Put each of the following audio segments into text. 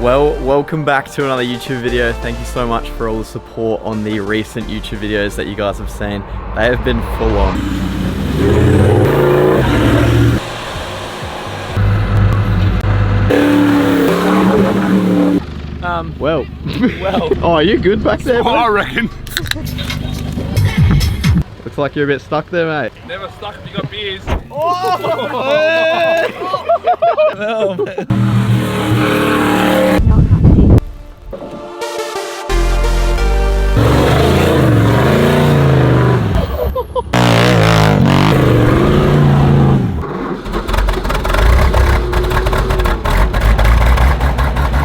Well, welcome back to another YouTube video. Thank you so much for all the support on the recent YouTube videos that you guys have seen. They have been full on. Well. Oh, are you good back there, I reckon. Looks like you're a bit stuck there, mate. Never stuck if you got beers. Oh, man.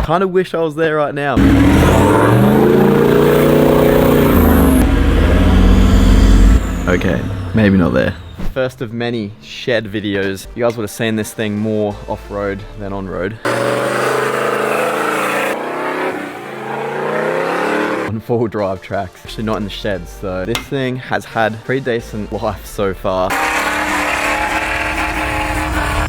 Kind of wish I was there right now. Okay, maybe not there. First of many shed videos. You guys would have seen this thing more off-road than on-road. On four-wheel drive tracks, actually not in the sheds. So this thing has had a pretty decent life so far.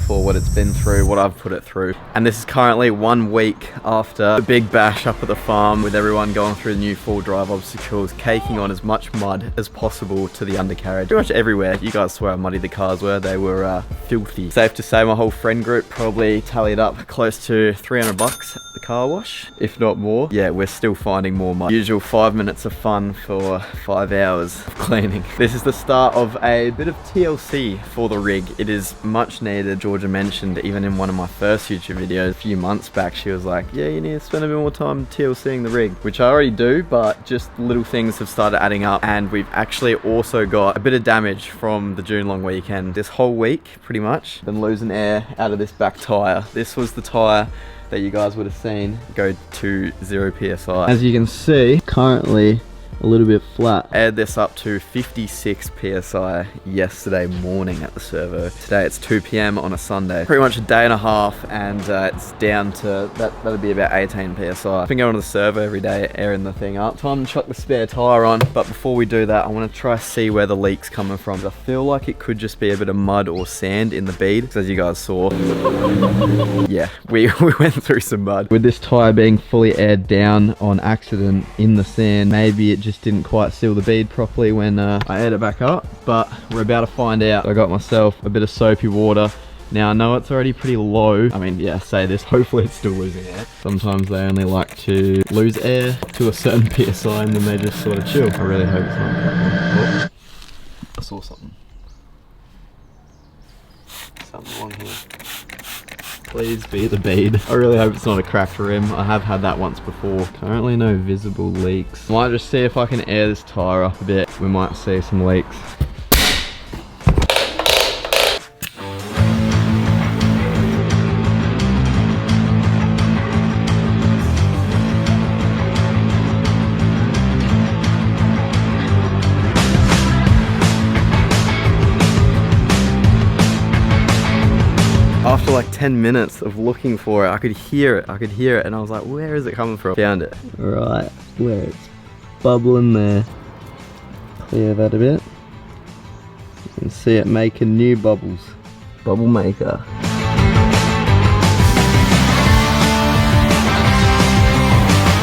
For what it's been through, what I've put it through. And this is currently 1 week after the big bash up at the farm with everyone going through the new full drive obstacles, caking on as much mud as possible to the undercarriage. Pretty much everywhere. You guys saw how muddy the cars were. They were filthy. Safe to say my whole friend group probably tallied up close to 300 bucks at the car wash, if not more. Yeah, we're still finding more mud. Usual 5 minutes of fun for 5 hours of cleaning. This is the start of a bit of TLC for the rig. It is much needed. Georgia mentioned even in one of my first YouTube videos a few months back, she was like, yeah, you need to spend a bit more time TLCing the rig, which I already do, but just little things have started adding up. And we've actually also got a bit of damage from the June long weekend. This whole week, pretty much, been losing air out of this back tire. This was the tire that you guys would have seen go to 0 PSI. As you can see, currently a little bit flat. Aired this up to 56 PSI yesterday morning at the servo. Today it's 2 PM on a Sunday. Pretty much a day and a half, and it's down to, that'll be about 18 PSI. I've been going to the servo every day, airing the thing up. Time to chuck the spare tire on, but before we do that, I want to try to see where the leak's coming from. I feel like it could just be a bit of mud or sand in the bead, because as you guys saw, yeah, we went through some mud. With this tire being fully aired down on accident in the sand, maybe it just didn't quite seal the bead properly when I aired it back up, but we're about to find out. I got myself a bit of soapy water. Now I know it's already pretty low. I mean, yeah, I say this, hopefully it's still losing air. Sometimes they only like to lose air to a certain PSI and then they just sort of chill. I really hope it's not a problem. Oh, I saw something. Something wrong here. Please be the bead. I really hope it's not a cracked rim. I have had that once before. Currently no visible leaks. Might just see if I can air this tire up a bit. We might see some leaks. After like 10 minutes of looking for it, I could hear it, and I was like, where is it coming from? Found it. Right, where it's bubbling there. Clear that a bit. You can see it making new bubbles. Bubble maker.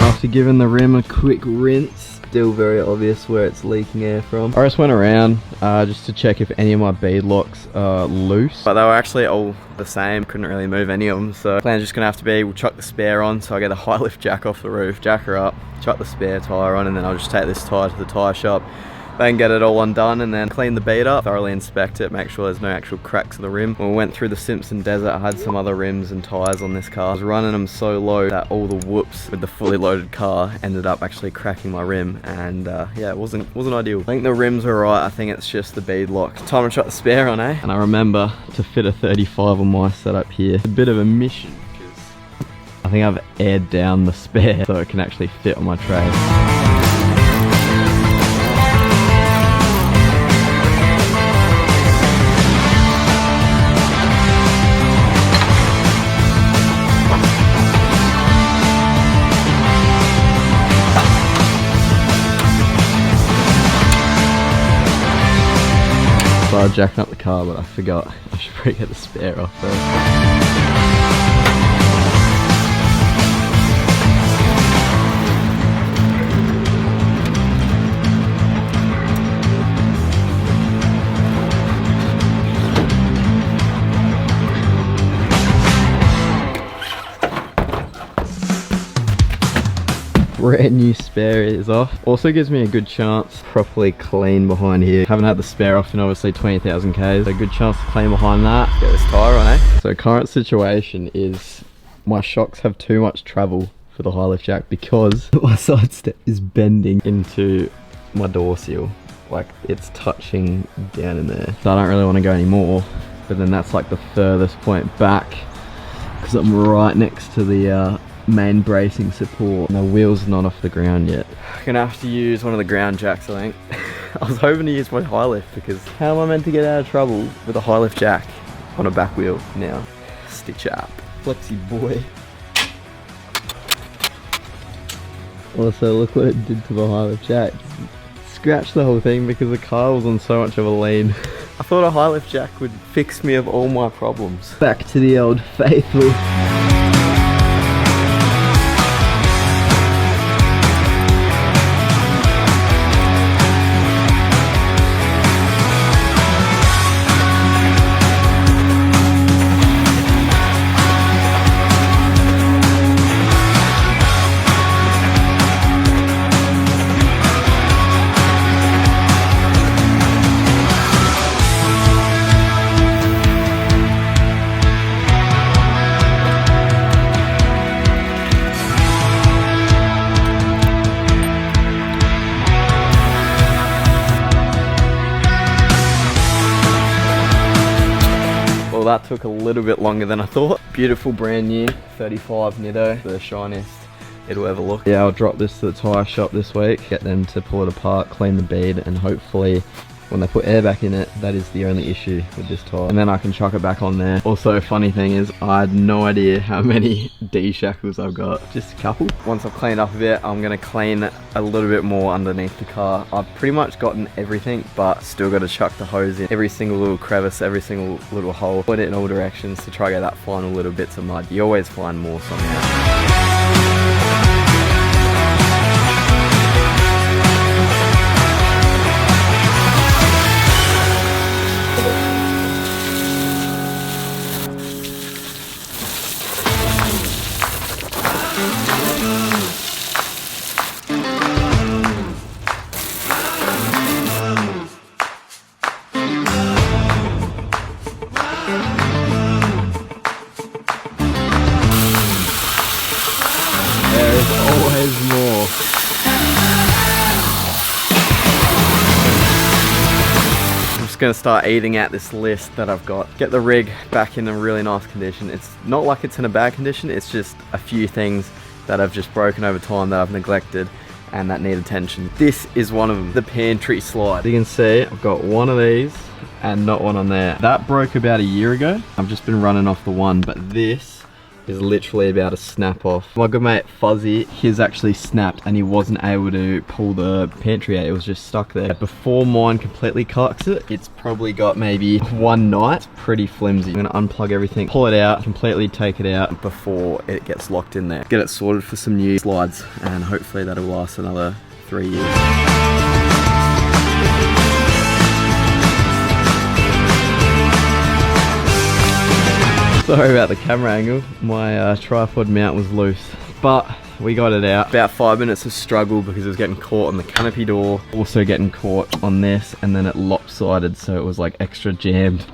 After giving the rim a quick rinse, still very obvious where it's leaking air from. I just went around just to check if any of my bead locks are loose, but they were actually all the same. Couldn't really move any of them, so plan's just gonna have to be, we'll chuck the spare on, so I get a high lift jack off the roof, jack her up, chuck the spare tire on, and then I'll just take this tire to the tire shop. They can get it all undone and then clean the bead up, thoroughly inspect it, make sure there's no actual cracks in the rim. When we went through the Simpson Desert, I had some other rims and tires on this car. I was running them so low that all the whoops with the fully loaded car ended up actually cracking my rim, and yeah, it wasn't ideal. I think the rims were right, I think it's just the bead lock. Time to chuck the spare on, eh? And I remember to fit a 35 on my setup here. It's a bit of a mission, because I think I've aired down the spare so it can actually fit on my tray. I was jacking up the car, but I forgot I should probably get the spare off first. brand new spare is off. Also gives me a good chance to properly clean behind here. Haven't had the spare off in obviously 20,000 Ks. So a good chance to clean behind that. Get this tyre on, eh? So current situation is my shocks have too much travel for the high lift jack because my side step is bending into my door seal. Like it's touching down in there. So I don't really want to go anymore. But then that's like the furthest point back because I'm right next to the main bracing support and the wheel's not off the ground yet. I'm gonna have to use one of the ground jacks, I think. I was hoping to use my high lift because how am I meant to get out of trouble with a high lift jack on a back wheel now? Stitch up. Flexi boy. Also look what it did to the high lift jack. Scratched the whole thing because the car was on so much of a lean. I thought a high lift jack would fix me of all my problems. Back to the old faithful. That took a little bit longer than I thought. Beautiful brand new 35 Nitto, the shiniest it'll ever look. Yeah, I'll drop this to the tyre shop this week, get them to pull it apart, clean the bead, and hopefully when they put air back in it, that is the only issue with this tyre. And then I can chuck it back on there. Also, funny thing is, I had no idea how many D-shackles I've got. Just a couple. Once I've cleaned up a bit, I'm gonna clean a little bit more underneath the car. I've pretty much gotten everything, but still gotta chuck the hose in every single little crevice, every single little hole, put it in all directions to try to get that final little bits of mud. You always find more somehow. More. I'm just gonna start eating out this list that I've got. Get the rig back in a really nice condition. It's not like it's in a bad condition, it's just a few things that I've just broken over time that I've neglected and that need attention. This is one of them, the Pantry slide. As you can see, I've got one of these and not one on there. That broke about a year ago. I've just been running off the one, but this is literally about to snap off. My good mate Fuzzy, his actually snapped and he wasn't able to pull the Pantry out, it was just stuck there. Before mine completely cucks it, it's probably got maybe one night. It's pretty flimsy. I'm gonna unplug everything, pull it out, completely take it out before it gets locked in there. Get it sorted for some new slides and hopefully that'll last another 3 years. Sorry about the camera angle, my tripod mount was loose, but we got it out. About 5 minutes of struggle because it was getting caught on the canopy door, also getting caught on this, and then it lopsided, so it was like extra jammed.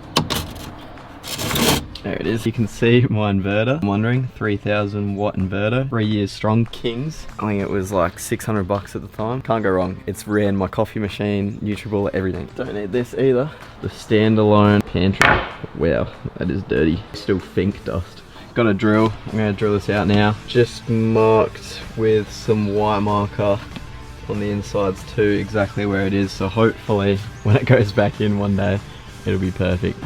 There it is. You can see my inverter. I'm wondering, 3,000 watt inverter, 3 years strong, Kings. I think it was like 600 bucks at the time. Can't go wrong. It's ran my coffee machine, Nutribullet, everything. Don't need this either. The standalone Pantry. Wow, that is dirty. Still fink dust. Got a drill. I'm gonna drill this out now. Just marked with some white marker on the insides too, exactly where it is. So hopefully when it goes back in one day, it'll be perfect.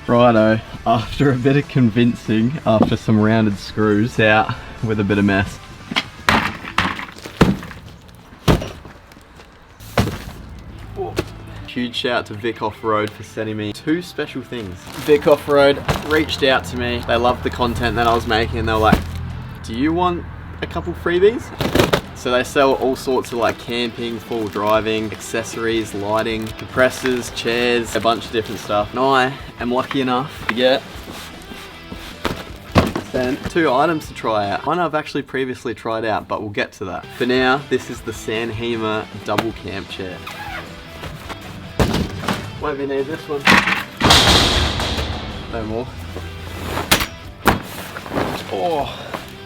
Righto, after a bit of convincing, after some rounded screws, out with a bit of mess. Huge shout out to Vic Off-Road for sending me 2 special things. Vic Off-Road reached out to me. They loved the content that I was making and they were like, do you want a couple freebies? So they sell all sorts of like camping, full driving, accessories, lighting, compressors, chairs, a bunch of different stuff. And I am lucky enough to get Then 2 items to try out. One I've actually previously tried out, but we'll get to that. For now, this is the Sandheimer double camp chair. Won't be need this one. No more. Oh,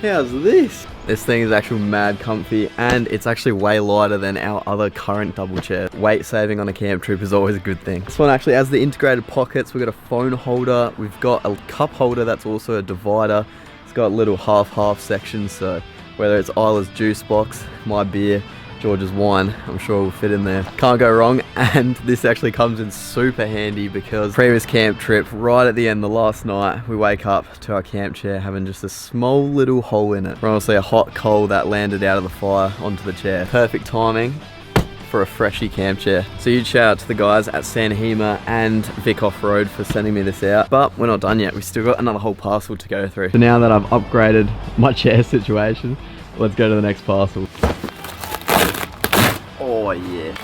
how's this? This thing is actually mad comfy, and it's actually way lighter than our other current double chair. Weight saving on a camp trip is always a good thing. This one actually has the integrated pockets. We've got a phone holder. We've got a cup holder that's also a divider. It's got little half sections, so whether it's Isla's juice box, my beer, George's wine, I'm sure will fit in there. Can't go wrong. And this actually comes in super handy because previous camp trip, right at the end, the last night, we wake up to our camp chair having just a small little hole in it. Honestly, a hot coal that landed out of the fire onto the chair. Perfect timing for a freshy camp chair. So huge shout out to the guys at Sandheimer and Vic Off-Road for sending me this out. But we're not done yet. We've still got another whole parcel to go through. So now that I've upgraded my chair situation, let's go to the next parcel. Oh yeah.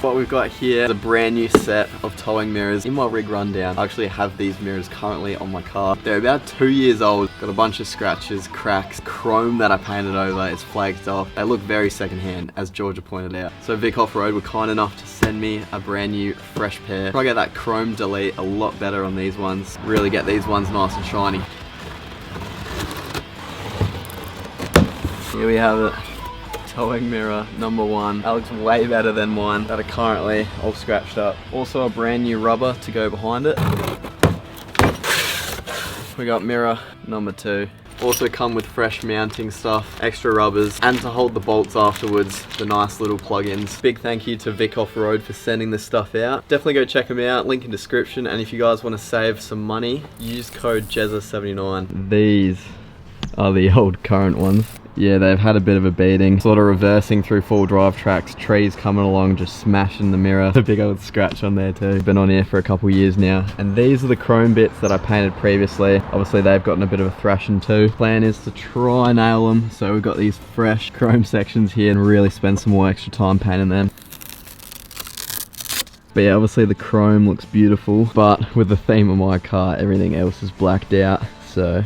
What we've got here is a brand new set of towing mirrors. In my rig rundown, I actually have these mirrors currently on my car. They're about 2 years old. Got a bunch of scratches, cracks, chrome that I painted over. It's flaked off. They look very secondhand, as Georgia pointed out. So Vic Off-Road were kind enough to send me a brand new fresh pair. Try to get that chrome delete a lot better on these ones. Really get these ones nice and shiny. Here we have it. Towing mirror number 1. That looks way better than mine that are currently all scratched up. Also a brand new rubber to go behind it. We got mirror number 2. Also come with fresh mounting stuff, extra rubbers, and to hold the bolts afterwards, the nice little plugins. Big thank you to Vic Off-Road for sending this stuff out. Definitely go check them out, link in description, and if you guys want to save some money, use code JEZZA79. These are the old current ones. Yeah, they've had a bit of a beating. Sort of reversing through 4-drive tracks, trees coming along, just smashing the mirror. A big old scratch on there too. Been on here for a couple years now. And these are the chrome bits that I painted previously. Obviously they've gotten a bit of a thrashing too. Plan is to try nail them. So we've got these fresh chrome sections here and really spend some more extra time painting them. But yeah, obviously the chrome looks beautiful, but with the theme of my car, everything else is blacked out. So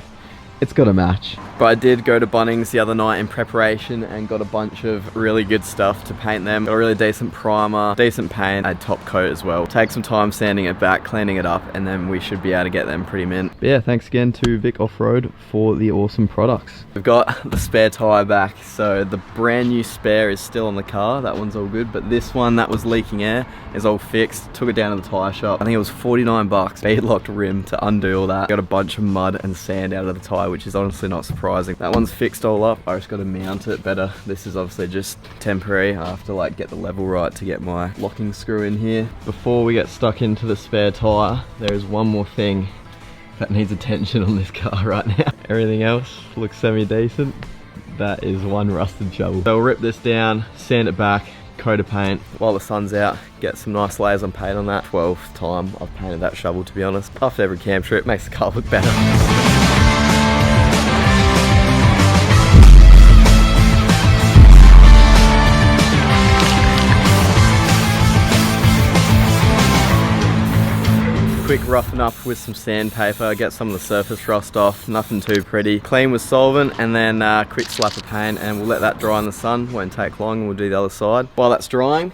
it's got to match. But I did go to Bunnings the other night in preparation and got a bunch of really good stuff to paint them. Got a really decent primer, decent paint, a top coat as well. Take some time sanding it back, cleaning it up, and then we should be able to get them pretty mint. But yeah, thanks again to Vic Off-Road for the awesome products. We've got the spare tyre back, so the brand new spare is still on the car. That one's all good, but this one that was leaking air is all fixed. Took it down to the tyre shop. I think it was 49 bucks. Bead-locked rim to undo all that. Got a bunch of mud and sand out of the tyre, which is honestly not surprising. That one's fixed all up. I just got to mount it better. This is obviously just temporary. I have to like get the level right to get my locking screw in here. Before we get stuck into the spare tyre, there is one more thing that needs attention on this car right now. Everything else looks semi-decent. That is one rusted shovel. So we'll rip this down, sand it back, coat of paint while the sun's out, get some nice layers on paint on that. 12th time I've painted that shovel, to be honest. After every camp trip, makes the car look better. Quick roughen up with some sandpaper, get some of the surface rust off, nothing too pretty. Clean with solvent and then quick slap of paint, and we'll let that dry in the sun. Won't take long, and we'll do the other side. While that's drying,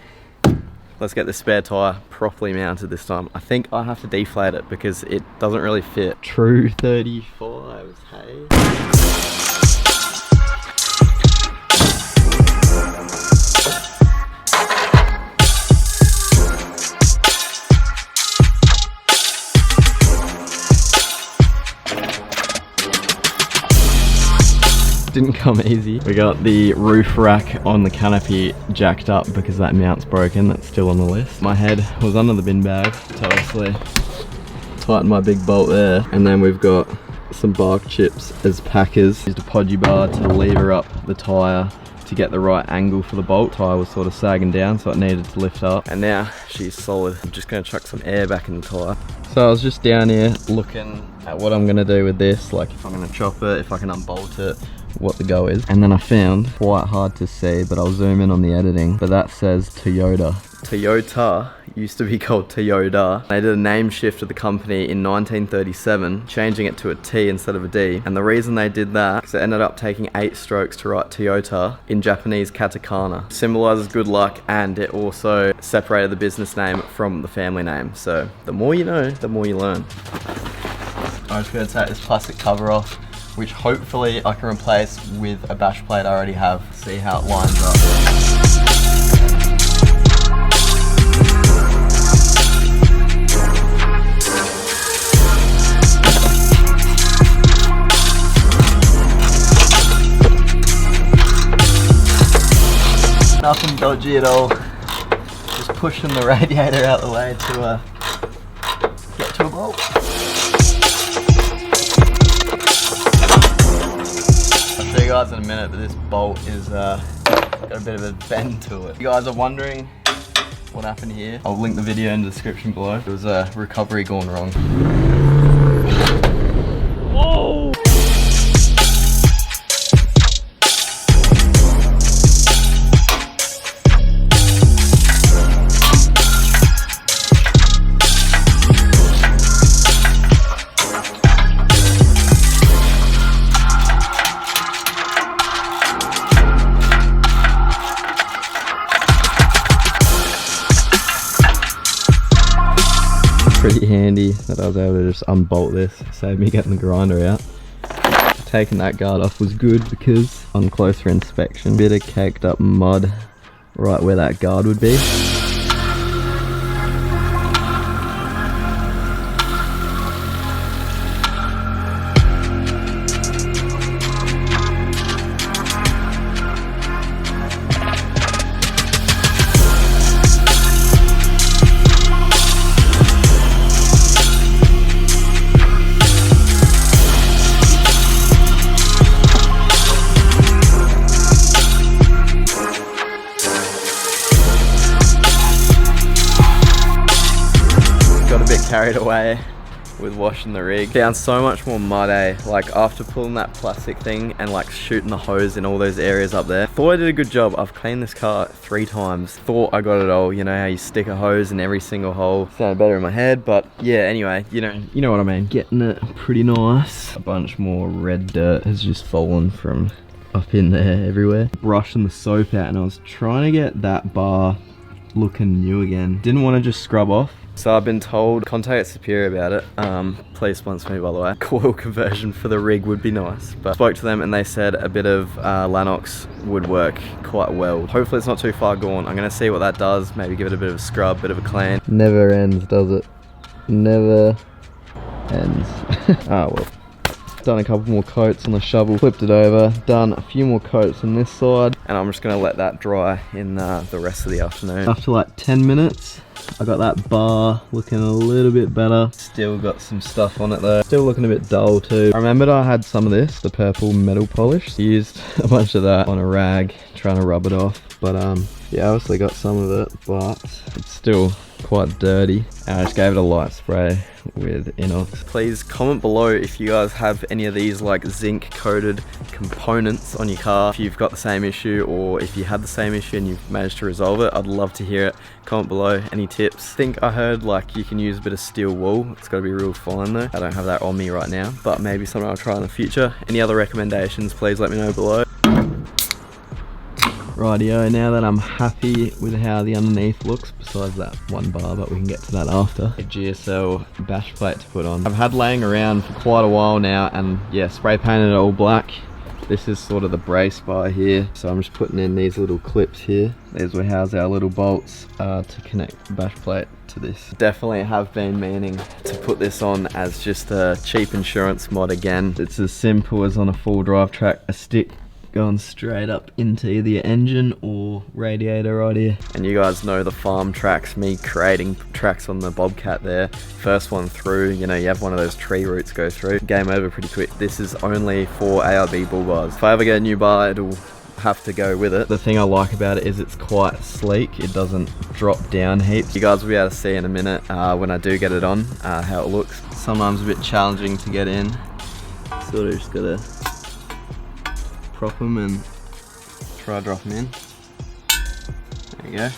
let's get the spare tyre properly mounted this time. I think I have to deflate it because it doesn't really fit. True 35s, hey. Didn't come easy. We got the roof rack on the canopy jacked up because that mount's broken. That's still on the list. My head was under the bin bag, so obviously tighten my big bolt there. And then we've got some bark chips as packers. Used a podgy bar to lever up the tyre to get the right angle for the bolt. Tyre was sort of sagging down, so it needed to lift up. And now she's solid. I'm just gonna chuck some air back in the tyre. So I was just down here looking at what I'm gonna do with this, like if I'm gonna chop it, if I can unbolt it, what the go is. And then I found, quite hard to see, but I'll zoom in on the editing, but that says Toyota Toyota used to be called Toyota. They did a name shift of the company in 1937, changing it to a T instead of a D. And the reason they did that is it ended up taking 8 strokes to write Toyota in Japanese katakana. Symbolizes good luck, and it also separated the business name from the family name. So the more you know, the more you learn. I'm just gonna take this plastic cover off, which hopefully I can replace with a bash plate I already have. See how it lines up. Nothing dodgy at all. Just pushing the radiator out the way to get to a bolt. I'll show you guys in a minute, but this bolt is got a bit of a bend to it. If you guys are wondering what happened here, I'll link the video in the description below. There was a recovery gone wrong. Whoa! Pretty handy that I was able to just unbolt this, save me getting the grinder out. Taking that guard off was good because on closer inspection, bit of caked up mud right where that guard would be. Carried away with washing the rig. Found so much more mud, like after pulling that plastic thing and like shooting the hose in all those areas up there. Thought I did a good job. I've cleaned this car 3 times. Thought I got it all. You know how you stick a hose in every single hole. Sounded better in my head, but yeah, anyway, you know what I mean. Getting it pretty nice. A bunch more red dirt has just fallen from up in there everywhere. Brushing the soap out and I was trying to get that bar looking new again. Didn't want to just scrub off. So I've been told, contact Superior about it. Please sponsor me, by the way. Coil conversion for the rig would be nice. But spoke to them and they said a bit of Lanox would work quite well. Hopefully it's not too far gone. I'm gonna see what that does. Maybe give it a bit of a scrub, bit of a clean. Never ends, does it? Never ends. Ah, well. Done a couple more coats on the shovel, flipped it over, done a few more coats on this side, and I'm just gonna let that dry in the rest of the afternoon. After like 10 minutes, I got that bar looking a little bit better. Still got some stuff on it though. Still looking a bit dull too. I remembered I had some of this, the purple metal polish. Used a bunch of that on a rag, trying to rub it off. But yeah, I obviously got some of it, but it's still quite dirty. And I just gave it a light spray with inox. Please comment below if you guys have any of these like zinc coated components on your car. If you've got the same issue or if you had the same issue and you've managed to resolve it, I'd love to hear it. Comment below any tips. I think I heard like you can use a bit of steel wool. It's got to be real fine though. I don't have that on me right now, but maybe something I'll try in the future. Any other recommendations, please let me know below. Rightio, now that I'm happy with how the underneath looks, besides that one bar, but we can get to that after. A GSL bash plate to put on. I've had laying around for quite a while now, and yeah, spray painted it all black. This is sort of the brace bar here, so I'm just putting in these little clips here. These will house our little bolts to connect the bash plate to this. Definitely have been meaning to put this on as just a cheap insurance mod again. It's as simple as on a full drive track, a stick going straight up into either your engine or radiator right here. And you guys know the farm tracks, me creating tracks on the Bobcat there. First one through, you know, you have one of those tree roots go through. Game over pretty quick. This is only for ARB bull bars. If I ever get a new bar, it'll have to go with it. The thing I like about it is it's quite sleek. It doesn't drop down heaps. You guys will be able to see in a minute when I do get it on how it looks. Sometimes a bit challenging to get in. Sort of just gotta prop them and try to drop them in. There you go.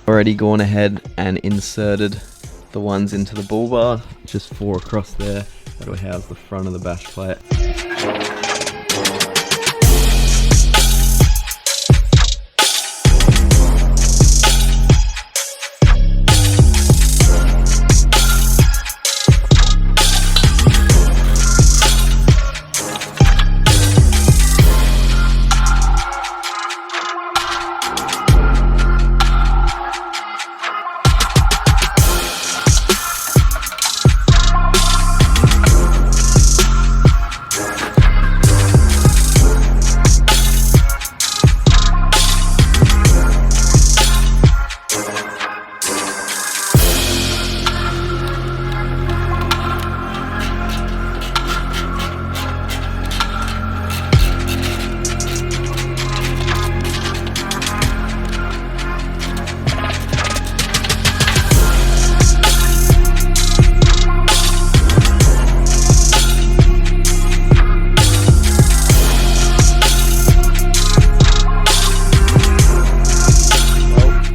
Already gone ahead and inserted the ones into the bull bar, just 4 across there. That'll house the front of the bash plate.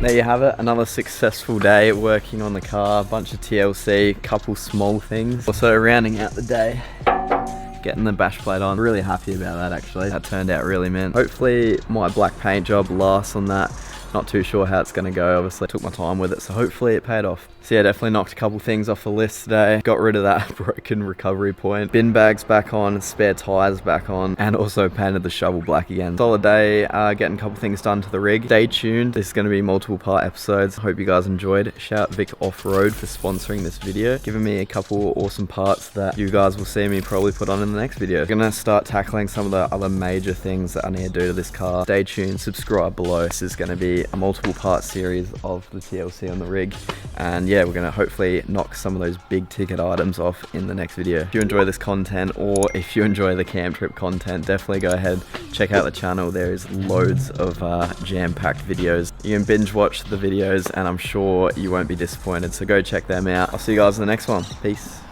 There you have it, another successful day working on the car, a bunch of TLC, couple small things. Also rounding out the day, getting the bash plate on. Really happy about that actually, that turned out really mint. Hopefully my black paint job lasts on that. Not too sure how it's going to go, obviously took my time with it, so hopefully it paid off. So yeah, definitely knocked a couple things off the list today. Got rid of that broken recovery point. Bin bags back on, spare tyres back on, and also painted the shovel black again. Solid day, getting a couple things done to the rig. Stay tuned, this is going to be multiple part episodes. Hope you guys enjoyed. Shout out Vic Off-Road for sponsoring this video, giving me a couple awesome parts that you guys will see me probably put on in the next video. I'm going to start tackling some of the other major things that I need to do to this car. Stay tuned, subscribe below. This is going to be a multiple part series of the TLC on the rig, and yeah, we're going to hopefully knock some of those big ticket items off in the next video. If you enjoy this content, or if you enjoy the camp trip content, definitely go ahead, check out the channel. There is loads of jam-packed videos. You can binge watch the videos and I'm sure you won't be disappointed, so go check them out. I'll see you guys in the next one. Peace.